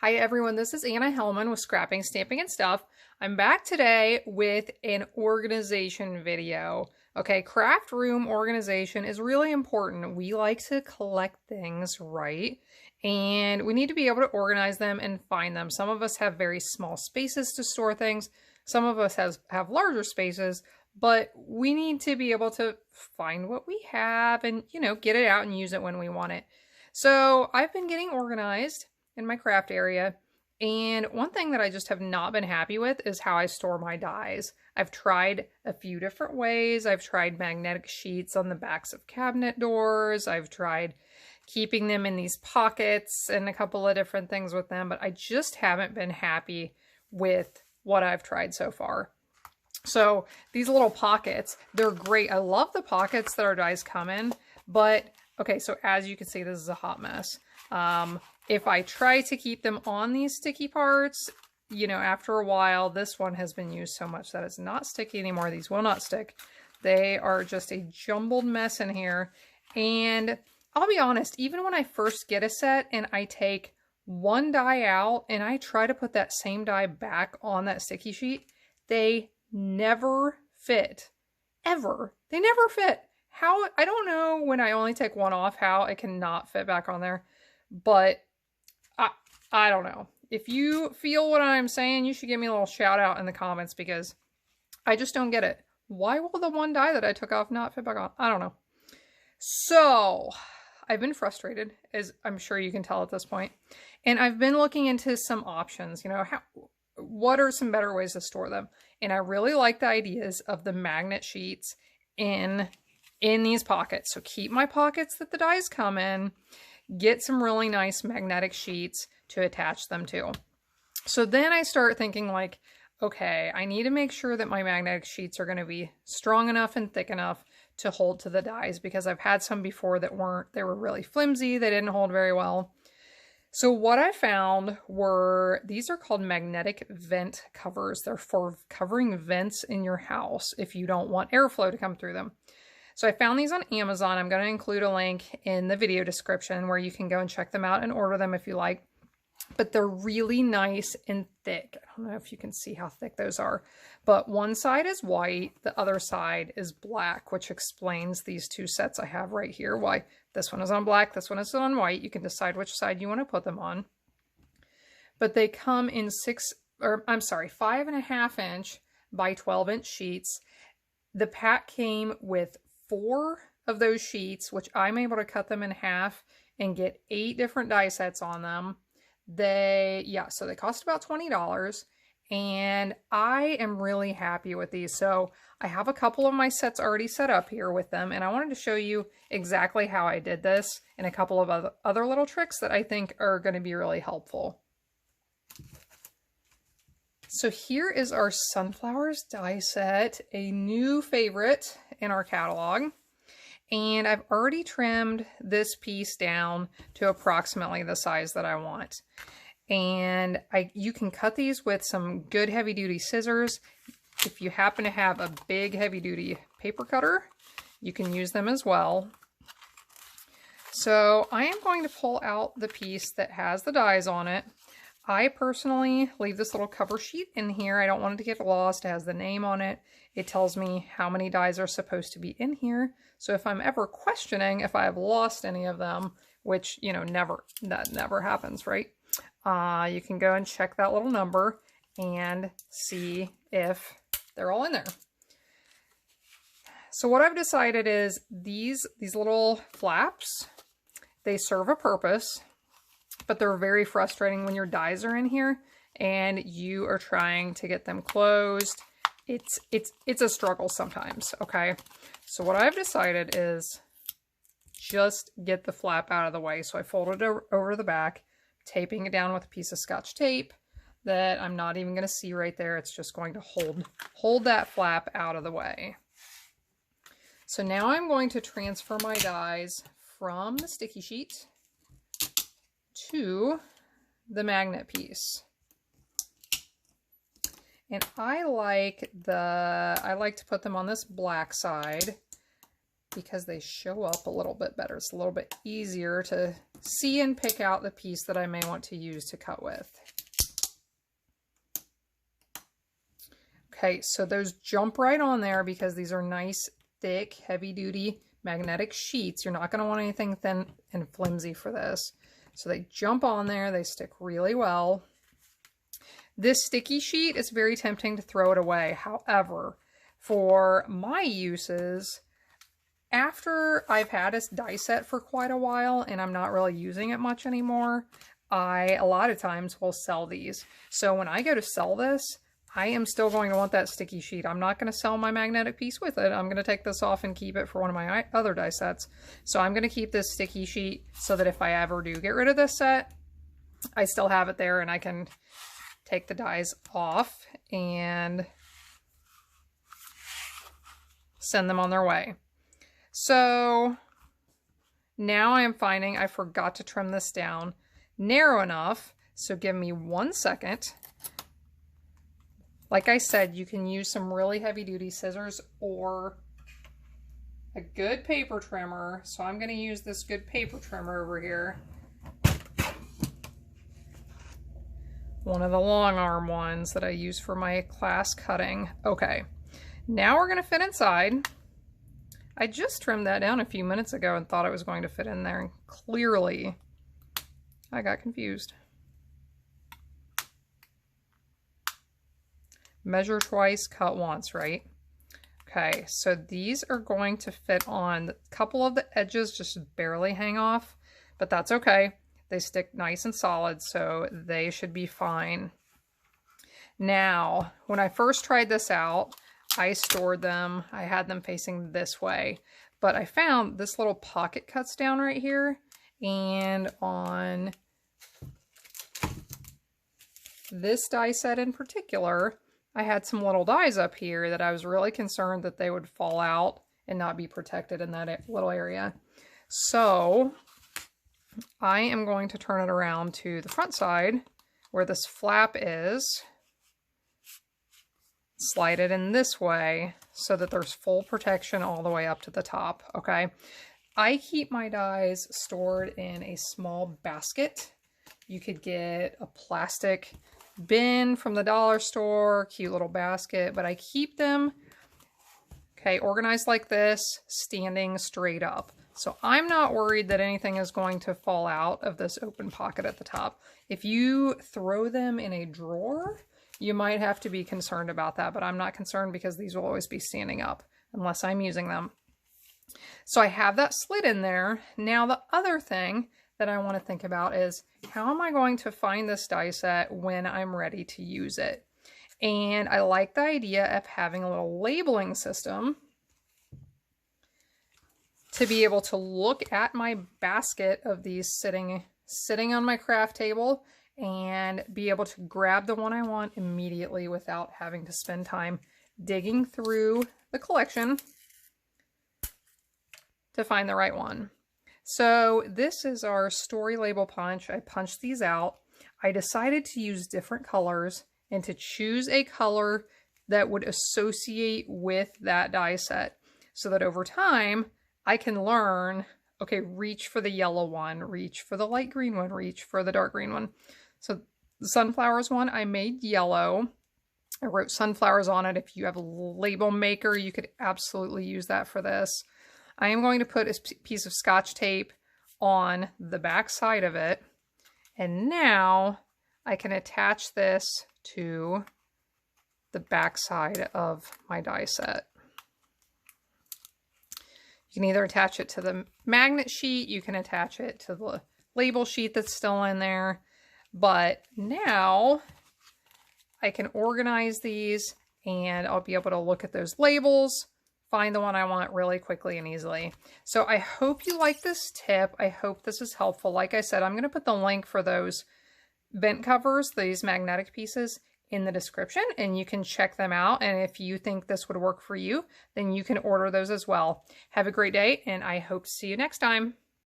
Hi everyone, this is Anna Hellman with Scrapping, Stamping, and Stuff. I'm back today with an organization video. Okay, craft room organization is really important. We like to collect things, right? And we need to be able to organize them and find them. Some of us have very small spaces to store things. Some of us have larger spaces, but we need to be able to find what we have and, get it out and use it when we want it. So I've been getting organized in my craft area. And one thing that I just have not been happy with is how I store my dies. I've tried a few different ways. I've tried magnetic sheets on the backs of cabinet doors. I've tried keeping them in these pockets and a couple of different things with them, but I just haven't been happy with what I've tried so far. So these little pockets, they're great. I love the pockets that our dies come in, but okay, so as you can see, this is a hot mess. If I try to keep them on these sticky parts, after a while, this one has been used so much that it's not sticky anymore. These will not stick. They are just a jumbled mess in here. And I'll be honest, even when I first get a set and I take one die out and I try to put that same die back on that sticky sheet, they never fit. Ever. They never fit. How, I don't know when I only take one off how it cannot fit back on there, but I don't know. If you feel what I'm saying, you should give me a little shout out in the comments because I just don't get it. Why will the one die that I took off not fit back on? I don't know. So I've been frustrated, as I'm sure you can tell at this point, and I've been looking into some options, what are some better ways to store them? And I really like the ideas of the magnet sheets in these pockets. So keep my pockets that the dies come in, get some really nice magnetic sheets to attach them to. So then I start thinking like, okay, I need to make sure that my magnetic sheets are going to be strong enough and thick enough to hold to the dies, because I've had some before that weren't. They were really flimsy. They didn't hold very well. So what I found were, these are called magnetic vent covers. They're for covering vents in your house if you don't want airflow to come through them. So I found these on Amazon. I'm going to include a link in the video description where you can go and check them out and order them if you like. But they're really nice and thick. I don't know if you can see how thick those are, but one side is white, the other side is black, which explains these two sets I have right here. Why this one is on black, this one is on white. You can decide which side you want to put them on. But they come in 5.5 inch by 12 inch sheets. The pack came with 4 of those sheets, which I'm able to cut them in half and get 8 different die sets on them. So they cost about $20, and I am really happy with these. So I have a couple of my sets already set up here with them, and I wanted to show you exactly how I did this and a couple of other little tricks that I think are going to be really helpful. So here is our Sunflowers die set, a new favorite in our catalog. And I've already trimmed this piece down to approximately the size that I want. And you can cut these with some good heavy-duty scissors. If you happen to have a big heavy-duty paper cutter, you can use them as well. So I am going to pull out the piece that has the dies on it. I personally leave this little cover sheet in here. I don't want it to get lost. It has the name on it. It tells me how many dies are supposed to be in here. So if I'm ever questioning if I have lost any of them, which, that never happens, right? You can go and check that little number and see if they're all in there. So what I've decided is these little flaps, they serve a purpose, but they're very frustrating when your dies are in here and you are trying to get them closed. It's a struggle sometimes, okay? So what I've decided is just get the flap out of the way. So I folded it over the back, taping it down with a piece of Scotch tape that I'm not even going to see right there. It's just going to hold that flap out of the way. So now I'm going to transfer my dies from the sticky sheet to the magnet piece. And I like to put them on this black side because they show up a little bit better. It's a little bit easier to see and pick out the piece that I may want to use to cut with. Okay, so those jump right on there because these are nice, thick, heavy-duty magnetic sheets. You're not going to want anything thin and flimsy for this. So they jump on there, they stick really well. This sticky sheet is very tempting to throw it away. However, for my uses, after I've had this die set for quite a while and I'm not really using it much anymore, I a lot of times will sell these. So when I go to sell this, I am still going to want that sticky sheet. I'm not going to sell my magnetic piece with it. I'm going to take this off and keep it for one of my other die sets. So I'm going to keep this sticky sheet so that if I ever do get rid of this set, I still have it there and I can take the dies off and send them on their way. So now I am finding I forgot to trim this down narrow enough. So give me 1 second. Like I said, you can use some really heavy-duty scissors or a good paper trimmer. So I'm going to use this good paper trimmer over here. One of the long arm ones that I use for my class cutting. Okay, now we're going to fit inside. I just trimmed that down a few minutes ago and thought it was going to fit in there, and clearly I got confused. Measure twice, cut once, right? Okay, so these are going to fit on. A couple of the edges just barely hang off, but that's okay. They stick nice and solid, so they should be fine. Now, when I first tried this out, I stored them. I had them facing this way, but I found this little pocket cuts down right here, and on this die set in particular, I had some little dies up here that I was really concerned that they would fall out and not be protected in that little area. So I am going to turn it around to the front side where this flap is, slide it in this way so that there's full protection all the way up to the top, okay? I keep my dies stored in a small basket. You could get a plastic bin from the dollar store, cute little basket, but I keep them, okay, organized like this, standing straight up. So I'm not worried that anything is going to fall out of this open pocket at the top. If you throw them in a drawer, you might have to be concerned about that, but I'm not concerned because these will always be standing up unless I'm using them. So I have that slid in there. Now the other thing that I want to think about is, how am I going to find this die set when I'm ready to use it? And I like the idea of having a little labeling system to be able to look at my basket of these sitting on my craft table and be able to grab the one I want immediately without having to spend time digging through the collection to find the right one. So this is our story label punch. I punched these out. I decided to use different colors and to choose a color that would associate with that die set so that over time I can learn, okay, reach for the yellow one, reach for the light green one, reach for the dark green one. So the sunflowers one I made yellow. I wrote sunflowers on it. If you have a label maker, you could absolutely use that for this. I am going to put a piece of Scotch tape on the back side of it. And now I can attach this to the back side of my die set. You can either attach it to the magnet sheet, you can attach it to the label sheet that's still in there. But now I can organize these and I'll be able to look at those labels, find the one I want really quickly and easily. So I hope you like this tip. I hope this is helpful. Like I said, I'm going to put the link for those vent covers, these magnetic pieces, in the description, and you can check them out. And if you think this would work for you, then you can order those as well. Have a great day, and I hope to see you next time.